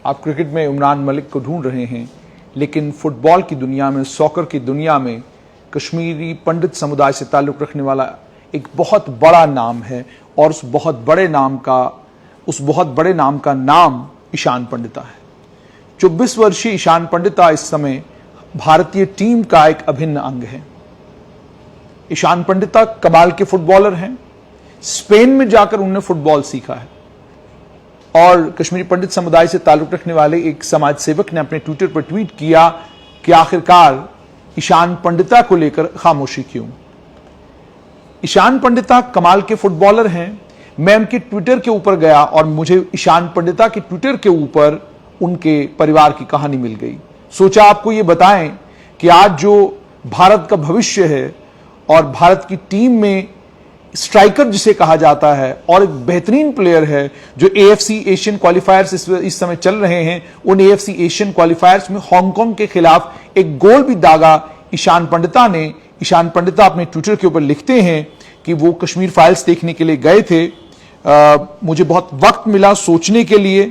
आप क्रिकेट में इमरान मलिक को ढूंढ रहे हैं, लेकिन फुटबॉल की दुनिया में, सॉकर की दुनिया में कश्मीरी पंडित समुदाय से ताल्लुक़ रखने वाला एक बहुत बड़ा नाम है, और उस बहुत बड़े नाम का नाम ईशान पंडिता है। 24 वर्षीय ईशान पंडिता इस समय भारतीय टीम का एक अभिन्न अंग है। ईशान पंडिता कमाल के फुटबॉलर हैं। स्पेन में जाकर उन्होंने फुटबॉल सीखा है, और कश्मीरी पंडित समुदाय से ताल्लुक़ रखने वाले एक समाज सेवक ने अपने ट्विटर पर ट्वीट किया कि आखिरकार ईशान पंडिता को लेकर खामोशी क्यों। ईशान पंडिता कमाल के फुटबॉलर हैं। मैं उनके ट्विटर के ऊपर गया और मुझे ईशान पंडिता के ट्विटर के ऊपर उनके परिवार की कहानी मिल गई। सोचा आपको ये बताएं कि आज जो भारत का भविष्य है और भारत की टीम में स्ट्राइकर जिसे कहा जाता है और एक बेहतरीन प्लेयर है, जो एएफसी एशियन क्वालिफायर्स इस समय चल रहे हैं, उन एएफसी एशियन क्वालिफायर्स में हांगकांग के खिलाफ एक गोल भी दागा ईशान पंडिता ने। ईशान पंडिता अपने ट्विटर के ऊपर लिखते हैं कि वो कश्मीर फाइल्स देखने के लिए गए थे। मुझे बहुत वक्त मिला सोचने के लिए,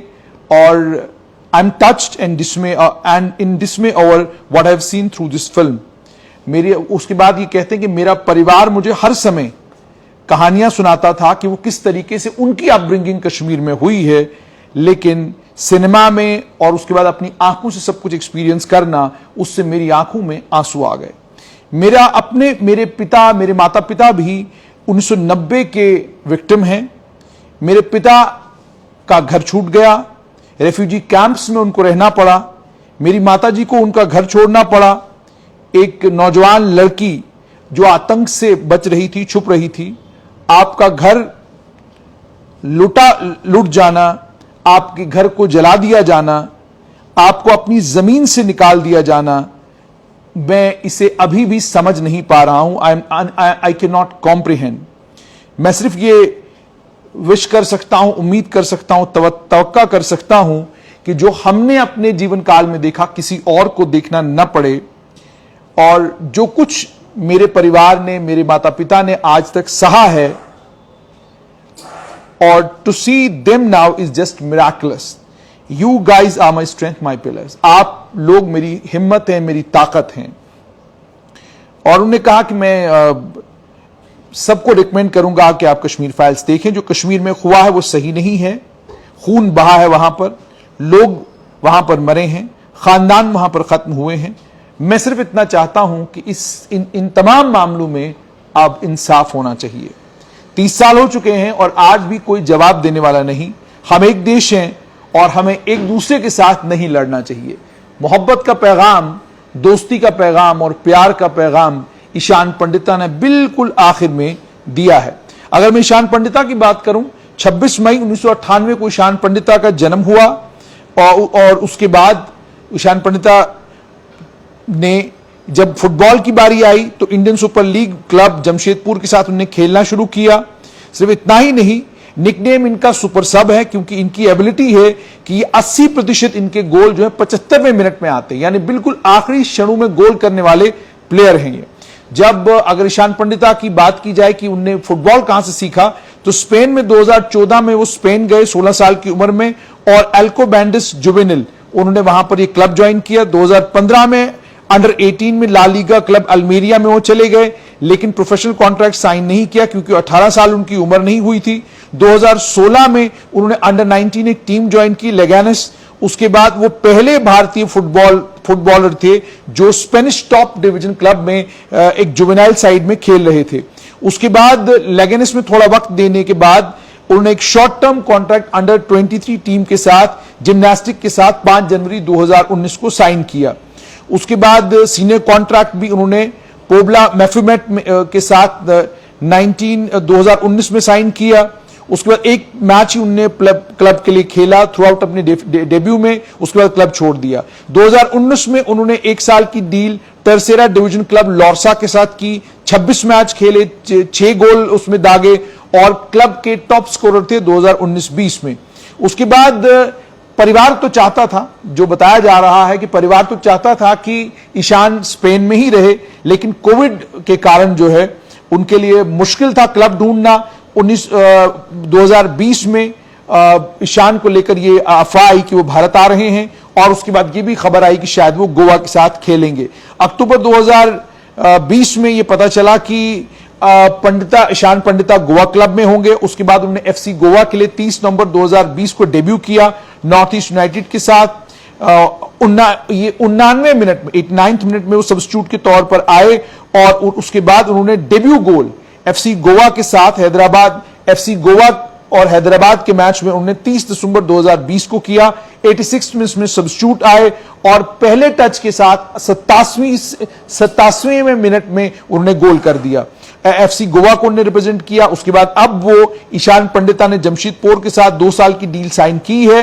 और I am touched and in डिसमे over what I have seen through this film. उसके बाद ये कहते हैं कि मेरा परिवार मुझे हर समय कहानियां सुनाता था कि वो किस तरीके से उनकी अपब्रिंगिंग कश्मीर में हुई है, लेकिन सिनेमा में और उसके बाद अपनी आंखों से सब कुछ एक्सपीरियंस करना, उससे मेरी आंखों में आंसू आ गए। मेरे माता पिता भी 1990 के विक्टिम हैं। मेरे पिता का घर छूट गया, रेफ्यूजी कैंप्स में उनको रहना पड़ा। मेरी माताजी को उनका घर छोड़ना पड़ा। एक नौजवान लड़की जो आतंक से बच रही थी, छुप रही थी, आपका घर लूट जाना, आपके घर को जला दिया जाना, आपको अपनी जमीन से निकाल दिया जाना, मैं इसे अभी भी समझ नहीं पा रहा हूं। I can not comprehend. मैं सिर्फ ये विश कर सकता हूं, उम्मीद कर सकता हूं, तवक्का कर सकता हूं कि जो हमने अपने जीवन काल में देखा किसी और को देखना न पड़े, और जो कुछ मेरे परिवार ने, मेरे माता पिता ने आज तक सहा है, और to see them now is just miraculous. You guys are my strength, my pillars. आप लोग मेरी हिम्मत हैं, मेरी ताकत हैं। और उन्होंने कहा कि मैं सबको रिकमेंड करूंगा कि आप कश्मीर फाइल्स देखें। जो कश्मीर में हुआ है वो सही नहीं है। खून बहा है वहां पर, लोग वहां पर मरे हैं, खानदान वहां पर खत्म हुए हैं। मैं सिर्फ इतना चाहता हूं कि इन तमाम मामलों में अब इंसाफ होना चाहिए। 30 साल हो चुके हैं और आज भी कोई जवाब देने वाला नहीं। हम एक देश हैं और हमें एक दूसरे के साथ नहीं लड़ना चाहिए। मोहब्बत का पैगाम, दोस्ती का पैगाम और प्यार का पैगाम ईशान पंडिता ने बिल्कुल आखिर में दिया है। अगर मैं ईशान पंडिता की बात करूं, 26 मई 1998 को ईशान पंडिता का जन्म हुआ, और उसके बाद ईशान पंडिता ने जब फुटबॉल की बारी आई तो Indian super league club Jamshedpur के साथ उन्हें खेलना शुरू किया। सिर्फ इतना ही नहीं, निकनेम इनका सुपर सब है, क्योंकि इनकी एबिलिटी है कि 80% इनके गोल जो है 75वें मिनट में आते हैं, यानी बिल्कुल आखिरी क्षणों में गोल करने वाले प्लेयर हैं ये। जब अगर ईशान पंडिता की बात की जाए कि उनने फुटबॉल कहां से सीखा, तो स्पेन में 2014 में वो स्पेन गए 16 साल की उम्र में, और एल्कोबैंडिस जुवेनिल उन्होंने वहां पर ये क्लब ज्वाइन किया। 2015 में अंडर 18 में ला लीगा क्लब अल्मेरिया में वो चले गए, लेकिन प्रोफेशनल कॉन्ट्रैक्ट साइन नहीं किया क्योंकि 18 साल उनकी उम्र नहीं हुई थी। 2016 में उन्होंने अंडर 19 एक टीम ज्वाइन की, लेगानस। उसके बाद वो पहले भारतीय फुटबॉलर थे जो स्पेनिश टॉप डिवीजन क्लब में एक जुवेनाइल साइड में खेल रहे थे। उसके बाद लेगानस में थोड़ा वक्त देने के बाद उन्होंने एक short term contract under 23 team के साथ, जिम्नास्टिक के साथ 5 जनवरी 2019 को साइन किया। उसके बाद सीनियर कॉन्ट्रैक्ट भी उन्होंने पोबला मैफिमेट के साथ 2019 में साइन किया। उसके बाद एक मैच ही उन्होंने क्लब के लिए खेला थ्रू आउट अपने डेब्यू में, उसके बाद क्लब छोड़ दिया। 2019 में उन्होंने 1 साल की डील टर्सेरा डिवीजन क्लब लॉर्सा के साथ की, 26 मैच खेले, 6 गोल उसमें दागे, और क्लब के टॉप स्कोरर थे 2019-20 में। उसके बाद परिवार तो चाहता था, जो बताया जा रहा है कि परिवार तो चाहता था कि ईशान स्पेन में ही रहे, लेकिन कोविड के कारण जो है उनके लिए मुश्किल था क्लब ढूंढना। 2020 में ईशान को लेकर ये अफवाह आई कि वो भारत आ रहे हैं, और उसके बाद ये भी खबर आई कि शायद वो गोवा के साथ खेलेंगे। अक्टूबर 2020 में ये पता चला कि ईशान पंडिता गोवा क्लब में होंगे। उसके बाद उन्होंने एफसी गोवा के लिए 30 नवंबर 2020 को डेब्यू किया नॉर्थ ईस्ट यूनाइटेड के साथ। 99 मिनट में 89 मिनट में वो सब्स्टिट्यूट के तौर पर आए, और उसके बाद उन्होंने डेब्यू गोल एफसी गोवा के साथ एफसी गोवा और हैदराबाद के मैच में उन्होंने 30 दिसंबर 2020 को किया। 86 मिनट में सब्स्टिट्यूट आए और पहले टच के साथ 87वें मिनट में उन्होंने गोल कर दिया। एफसी गोवा को उन्होंने रिप्रेजेंट किया। उसके बाद अब वो ईशान पंडिता ने जमशेदपुर के साथ 2 साल की डील साइन की है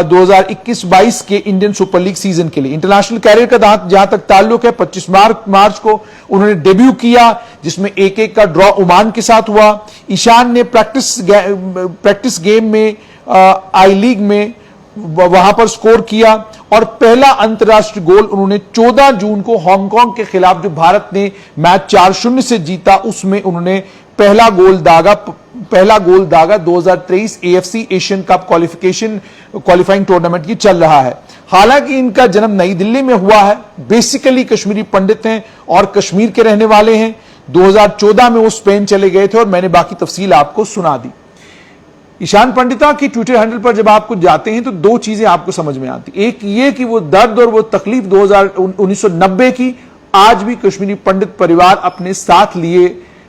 2021-22 के इंडियन सुपर लीग सीजन के लिए। इंटरनेशनल कैरियर का जहां तक ताल्लुक है, 25 मार्च को उन्होंने डेब्यू किया, जिसमें 1-1 का ड्रॉ ओमान के साथ हुआ। ईशान ने प्रैक्टिस गेम में आई लीग में वहां पर स्कोर किया, और पहला अंतर्राष्ट्रीय गोल उन्होंने 14 जून को हांगकांग के खिलाफ, जो भारत ने मैच 4-0 से जीता, उसमें उन्होंने पहला गोल दागा। 2023 AFC Asian cup qualifying tournament ये चल रहा है। हालांकि इनका जन्म नई दिल्ली में हुआ है, बेसिकली कश्मीरी पंडित हैं और कश्मीर के रहने वाले हैं। 2014 में वो स्पेन चले गए थे, और मैंने बाकी तफसील आपको सुना दी। ईशान पंडिता की ट्विटर हैंडल पर जब आपको जाते हैं तो 2 चीजें आपको समझ में आती। एक ये कि वो दर्द और वो तकलीफ 1990 की आज भी कश्मीरी पंडित परिवार अपने साथ लिए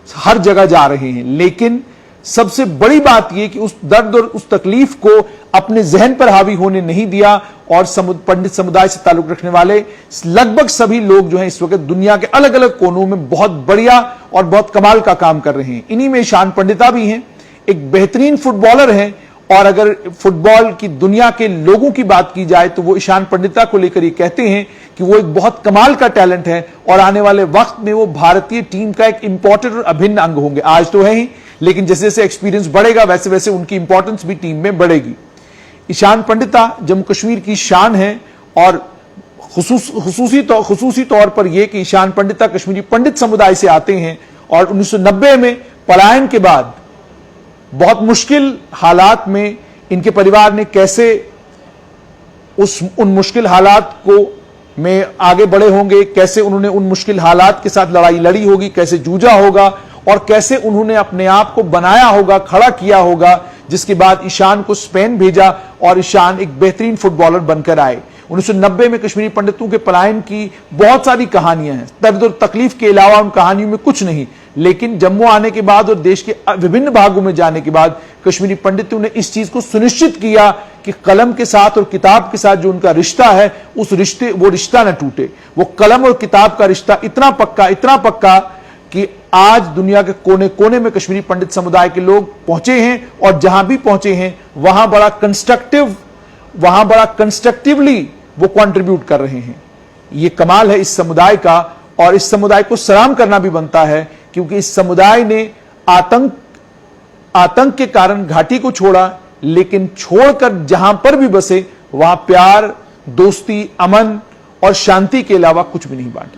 हर जगह जा रहे हैं, लेकिन सबसे बड़ी बात यह कि उस दर्द और उस तकलीफ को अपने जहन पर हावी होने नहीं दिया, और पंडित समुदाय से ताल्लुक रखने वाले लगभग सभी लोग जो हैं इस वक्त दुनिया के अलग अलग कोनों में बहुत बढ़िया और बहुत कमाल का काम कर रहे हैं। इन्हीं में ईशान पंडिता भी हैं, एक बेहतरीन फुटबॉलर हैं, और अगर फुटबॉल की दुनिया के लोगों की बात की जाए तो वो ईशान पंडिता को लेकर ये कहते हैं कि वो एक बहुत कमाल का टैलेंट है, और आने वाले वक्त में वो भारतीय टीम का एक इंपॉर्टेंट और अभिन्न अंग होंगे। आज तो है ही, लेकिन जैसे जैसे एक्सपीरियंस बढ़ेगा वैसे वैसे उनकी इंपॉर्टेंस भी टीम में बढ़ेगी। ईशान पंडिता जम्मू कश्मीर की शान है, और खुसूसी तौर पर यह कि ईशान पंडिता कश्मीरी पंडित समुदाय से आते हैं, और 1990 में पलायन के बाद बहुत मुश्किल हालात में इनके परिवार ने कैसे उन मुश्किल हालात को में आगे बढ़े होंगे, कैसे उन्होंने उन मुश्किल हालात के साथ लड़ाई लड़ी होगी, कैसे जूझा होगा, और कैसे उन्होंने अपने आप को बनाया होगा, खड़ा किया होगा, जिसके बाद ईशान को स्पेन भेजा और ईशान एक बेहतरीन फुटबॉलर बनकर आए। 1990 में कश्मीरी पंडितों के पलायन की बहुत सारी कहानियां हैं, दर्द और तकलीफ के अलावा उन कहानियों में कुछ नहीं, लेकिन जम्मू आने के बाद और देश के विभिन्न भागों में जाने के बाद कश्मीरी पंडितों ने इस चीज को सुनिश्चित किया कि कलम के साथ और किताब के साथ जो उनका रिश्ता है, वो रिश्ता न टूटे। वो कलम और किताब का रिश्ता इतना पक्का कि आज दुनिया के कोने कोने में कश्मीरी पंडित समुदाय के लोग पहुंचे हैं, और जहां भी पहुंचे हैं वहां बड़ा कंस्ट्रक्टिवली वो कंट्रीब्यूट कर रहे हैं। ये कमाल है इस समुदाय का, और इस समुदाय को सलाम करना भी बनता है, क्योंकि इस समुदाय ने आतंक के कारण घाटी को छोड़ा, लेकिन छोड़कर जहां पर भी बसे वहां प्यार, दोस्ती, अमन और शांति के अलावा कुछ भी नहीं बांटा।